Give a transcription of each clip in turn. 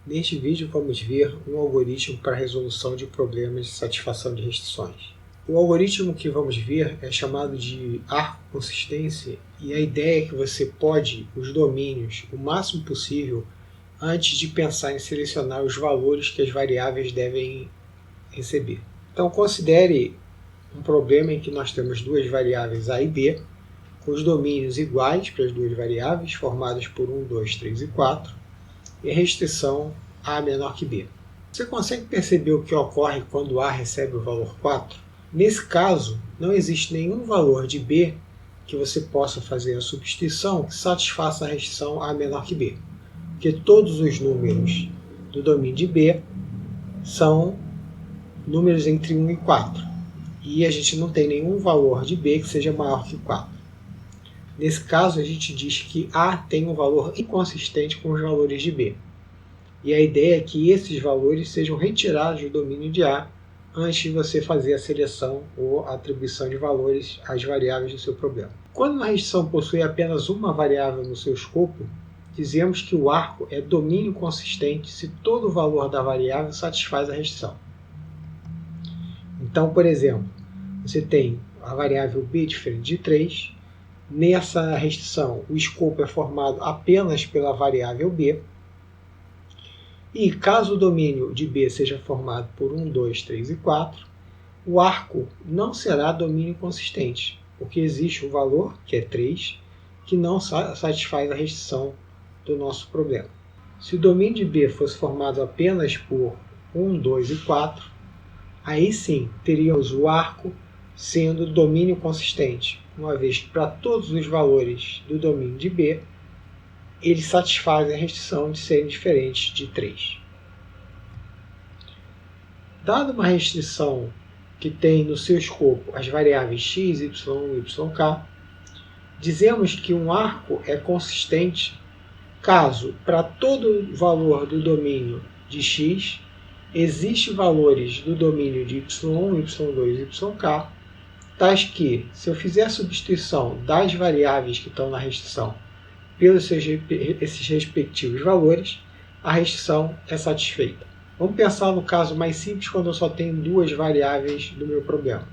Neste vídeo vamos ver um algoritmo para a resolução de problemas de satisfação de restrições. O algoritmo que vamos ver é chamado de arco consistência e a ideia é que você pode os domínios o máximo possível antes de pensar em selecionar os valores que as variáveis devem receber. Então considere um problema em que nós temos duas variáveis a e b, com os domínios iguais para as duas variáveis, formadas por 1, 2, 3 e 4, e a restrição a menor que b. Você consegue perceber o que ocorre quando a recebe o valor 4? Nesse caso, não existe nenhum valor de b que você possa fazer a substituição que satisfaça a restrição a menor que b, porque todos os números do domínio de b são números entre 1 e 4, e a gente não tem nenhum valor de b que seja maior que 4. Nesse caso, a gente diz que A tem um valor inconsistente com os valores de B. E a ideia é que esses valores sejam retirados do domínio de A antes de você fazer a seleção ou a atribuição de valores às variáveis do seu problema. Quando uma restrição possui apenas uma variável no seu escopo, dizemos que o arco é domínio consistente se todo o valor da variável satisfaz a restrição. Então, por exemplo, você tem a variável B diferente de 3, nessa restrição, o escopo é formado apenas pela variável b. E caso o domínio de b seja formado por 1, 2, 3 e 4, o arco não será domínio consistente, porque existe um valor, que é 3, que não satisfaz a restrição do nosso problema. Se o domínio de b fosse formado apenas por 1, 2 e 4, aí sim teríamos o arco sendo domínio consistente, uma vez que para todos os valores do domínio de B, eles satisfazem a restrição de serem diferentes de 3. Dada uma restrição que tem no seu escopo as variáveis x, y e yk, dizemos que um arco é consistente caso para todo valor do domínio de x existem valores do domínio de y1, y2 e yk, tais que, se eu fizer a substituição das variáveis que estão na restrição pelos esses respectivos valores, a restrição é satisfeita. Vamos pensar no caso mais simples, quando eu só tenho duas variáveis do meu problema.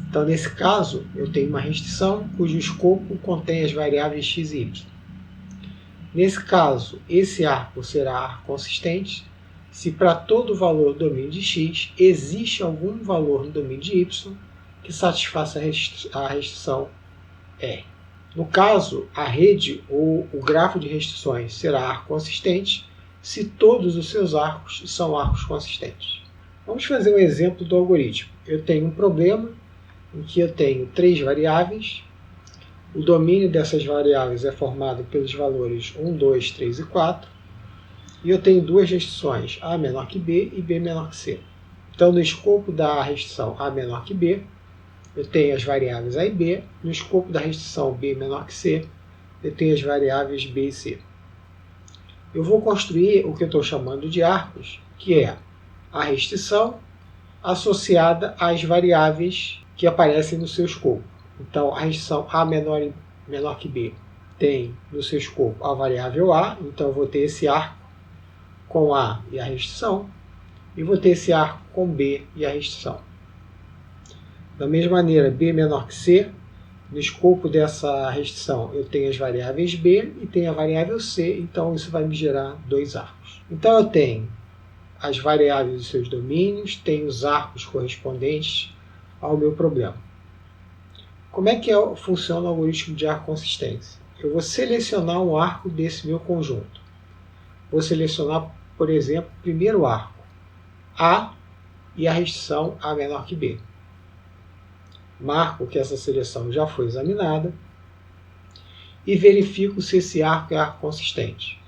Então, nesse caso, eu tenho uma restrição cujo escopo contém as variáveis x e y. Nesse caso, esse arco será arco consistente se para todo valor do domínio de x existe algum valor no domínio de y que satisfaça a restrição R. No caso, a rede ou o grafo de restrições será arco consistente se todos os seus arcos são arcos consistentes. Vamos fazer um exemplo do algoritmo. Eu tenho um problema em que eu tenho 3 variáveis, o domínio dessas variáveis é formado pelos valores 1, 2, 3 e 4, e eu tenho duas restrições, A menor que B e B menor que C. Então, no escopo da restrição A menor que B, eu tenho as variáveis A e B, no escopo da restrição B menor que C, eu tenho as variáveis B e C. Eu vou construir o que eu estou chamando de arcos, que é a restrição associada às variáveis que aparecem no seu escopo. Então, a restrição A menor que B tem no seu escopo a variável A, então eu vou ter esse arco com A e a restrição, e vou ter esse arco com B e a restrição. Da mesma maneira, B menor que C, no escopo dessa restrição eu tenho as variáveis B e tenho a variável C, então isso vai me gerar dois arcos. Então eu tenho as variáveis dos seus domínios, tenho os arcos correspondentes ao meu problema. Como é que funciona o algoritmo de arco consistência? Eu vou selecionar um arco desse meu conjunto. Vou selecionar, por exemplo, o primeiro arco, A e a restrição A menor que B. Marco que essa seleção já foi examinada e verifico se esse arco é arco consistente.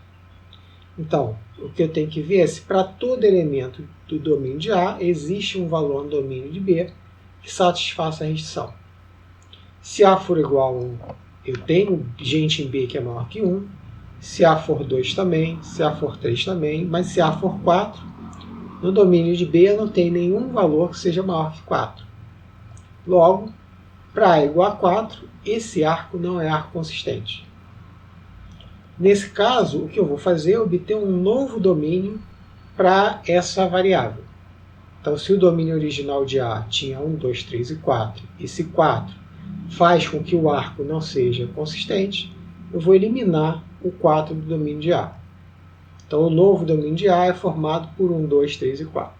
Então, o que eu tenho que ver é se para todo elemento do domínio de A existe um valor no domínio de B que satisfaça a restrição. Se A for igual a 1, eu tenho gente em B que é maior que 1, se A for 2 também, se A for 3 também, mas se A for 4, no domínio de B eu não tenho nenhum valor que seja maior que 4. Logo, para A igual a 4, esse arco não é arco consistente. Nesse caso, o que eu vou fazer é obter um novo domínio para essa variável. Então, se o domínio original de A tinha 1, 2, 3 e 4, e se 4 faz com que o arco não seja consistente, eu vou eliminar o 4 do domínio de A. Então, o novo domínio de A é formado por 1, 2, 3 e 4.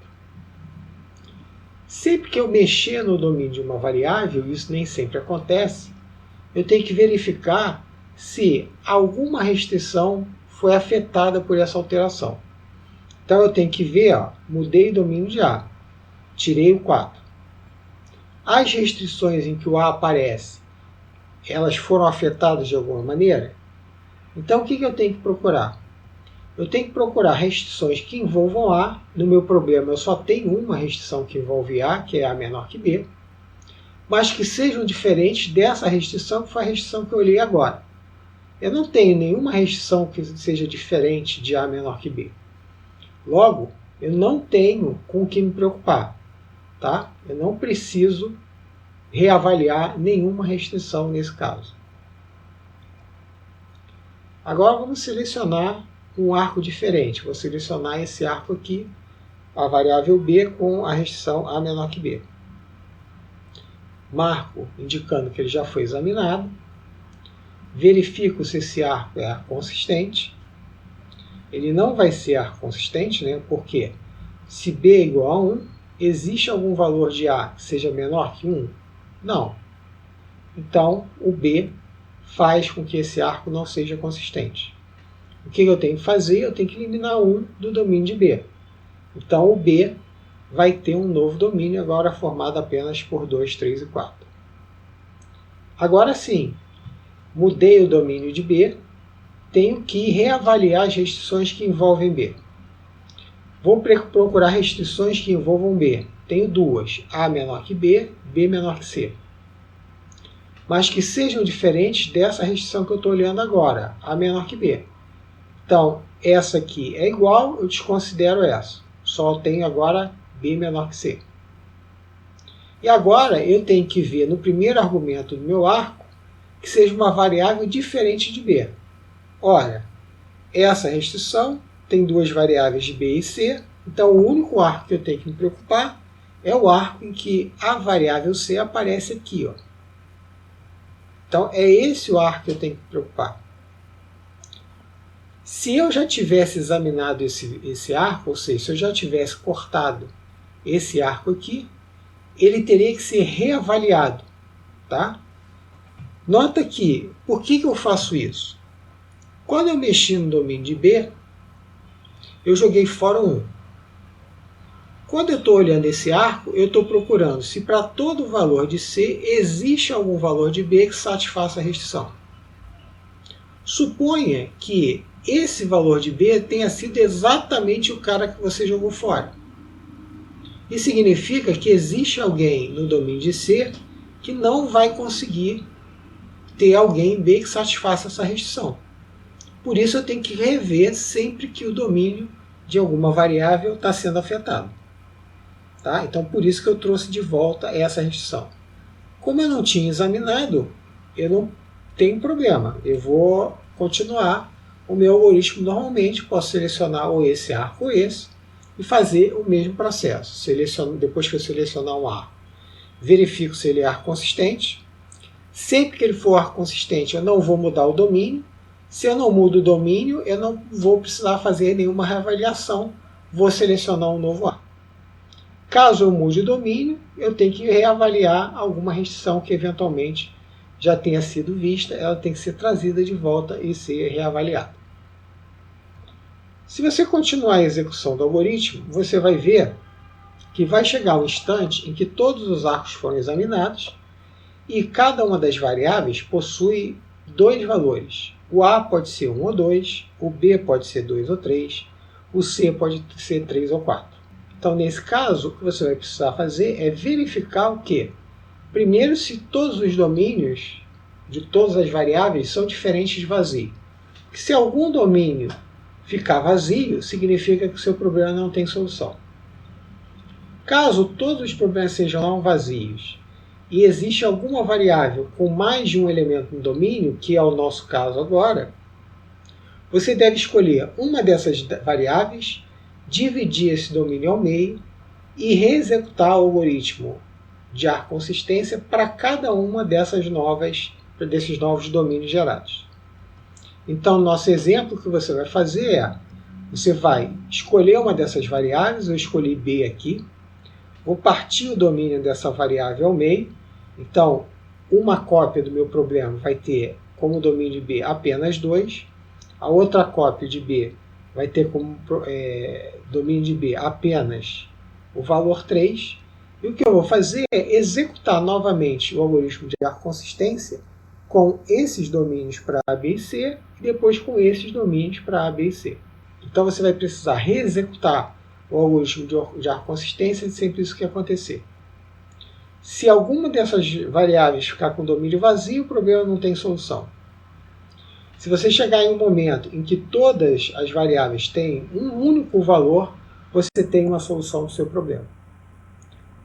Sempre que eu mexer no domínio de uma variável, isso nem sempre acontece, eu tenho que verificar se alguma restrição foi afetada por essa alteração. Então eu tenho que ver, mudei o domínio de A, tirei o 4. As restrições em que o A aparece, elas foram afetadas de alguma maneira? Então o que eu tenho que procurar? Eu tenho que procurar restrições que envolvam A. No meu problema eu só tenho uma restrição que envolve A, que é A menor que B, mas que sejam diferentes dessa restrição, que foi a restrição que eu olhei agora. Eu não tenho nenhuma restrição que seja diferente de A menor que B. Logo, eu não tenho com o que me preocupar. Tá? Eu não preciso reavaliar nenhuma restrição nesse caso. Agora vamos selecionar um arco diferente. Vou selecionar esse arco aqui, a variável B com a restrição A menor que B. Marco indicando que ele já foi examinado. Verifico se esse arco é arco consistente. Ele não vai ser arco consistente, né? Porque se B é igual a 1, existe algum valor de A que seja menor que 1? Não. Então, o B faz com que esse arco não seja consistente. O que eu tenho que fazer? Eu tenho que eliminar 1 do domínio de B. Então, o B vai ter um novo domínio, agora formado apenas por 2, 3 e 4. Agora sim, mudei o domínio de B, tenho que reavaliar as restrições que envolvem B. Vou procurar restrições que envolvam B. Tenho duas, A menor que B, B menor que C. Mas que sejam diferentes dessa restrição que eu estou olhando agora, A menor que B. Então, essa aqui é igual, eu desconsidero essa. Só tenho agora B menor que C. E agora eu tenho que ver no primeiro argumento do meu arco que seja uma variável diferente de B. Ora, essa restrição tem duas variáveis de B e C, então o único arco que eu tenho que me preocupar é o arco em que a variável C aparece aqui. Então é esse o arco que eu tenho que me preocupar. Se eu já tivesse examinado esse arco, ou seja, se eu já tivesse cortado esse arco aqui, ele teria que ser reavaliado. Tá? Nota que, por que eu faço isso? Quando eu mexi no domínio de B, eu joguei fora 1. Quando eu estou olhando esse arco, eu estou procurando se para todo valor de C existe algum valor de B que satisfaça a restrição. Suponha que esse valor de B tenha sido exatamente o cara que você jogou fora. Isso significa que existe alguém no domínio de C que não vai conseguir ter alguém em B que satisfaça essa restrição. Por isso eu tenho que rever sempre que o domínio de alguma variável está sendo afetado. Tá? Então por isso que eu trouxe de volta essa restrição. Como eu não tinha examinado, eu não tenho problema. Eu vou continuar o meu algoritmo normalmente, posso selecionar ou esse arco ou esse, e fazer o mesmo processo. Depois que eu selecionar um arco, verifico se ele é arco consistente. Sempre que ele for arco consistente, eu não vou mudar o domínio. Se eu não mudo o domínio, eu não vou precisar fazer nenhuma reavaliação. Vou selecionar um novo arco. Caso eu mude o domínio, eu tenho que reavaliar alguma restrição que eventualmente já tenha sido vista. Ela tem que ser trazida de volta e ser reavaliada. Se você continuar a execução do algoritmo, você vai ver que vai chegar um instante em que todos os arcos foram examinados e cada uma das variáveis possui dois valores. O A pode ser 1 ou 2, o B pode ser 2 ou 3, o C pode ser 3 ou 4. Então, nesse caso, o que você vai precisar fazer é verificar o quê? Primeiro, se todos os domínios de todas as variáveis são diferentes de vazio. Porque se algum domínio ficar vazio, significa que o seu problema não tem solução. Caso todos os problemas sejam não vazios e existe alguma variável com mais de um elemento no domínio, que é o nosso caso agora, você deve escolher uma dessas variáveis, dividir esse domínio ao meio e reexecutar o algoritmo de ar consistência para cada uma desses novos domínios gerados. Então, nosso exemplo que você vai fazer é, você vai escolher uma dessas variáveis, eu escolhi B aqui, vou partir o domínio dessa variável ao meio, então uma cópia do meu problema vai ter como domínio de B apenas 2, a outra cópia de B vai ter como domínio de B apenas o valor 3, e o que eu vou fazer é executar novamente o algoritmo de ar consistência com esses domínios para A, B e C, e depois com esses domínios para A, B e C. Então você vai precisar reexecutar o algoritmo de ar consistência sempre isso que acontecer. Se alguma dessas variáveis ficar com domínio vazio, o problema não tem solução. Se você chegar em um momento em que todas as variáveis têm um único valor, você tem uma solução do seu problema.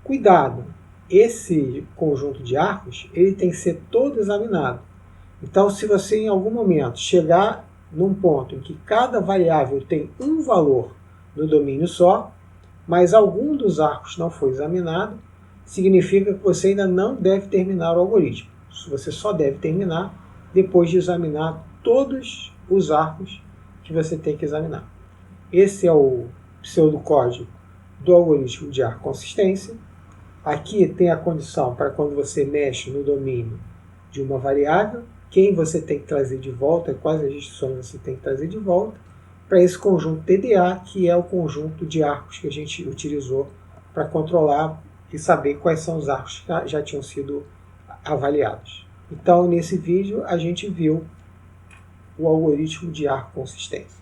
Cuidado! Esse conjunto de arcos ele tem que ser todo examinado. Então, se você em algum momento chegar num ponto em que cada variável tem um valor no domínio só, mas algum dos arcos não foi examinado, significa que você ainda não deve terminar o algoritmo. Você só deve terminar depois de examinar todos os arcos que você tem que examinar. Esse é o pseudocódigo do algoritmo de ar consistência. Aqui tem a condição para quando você mexe no domínio de uma variável, quem você tem que trazer de volta, quais as restrições você tem que trazer de volta, para esse conjunto TDA, que é o conjunto de arcos que a gente utilizou para controlar e saber quais são os arcos que já tinham sido avaliados. Então, nesse vídeo, a gente viu o algoritmo de ar consistência.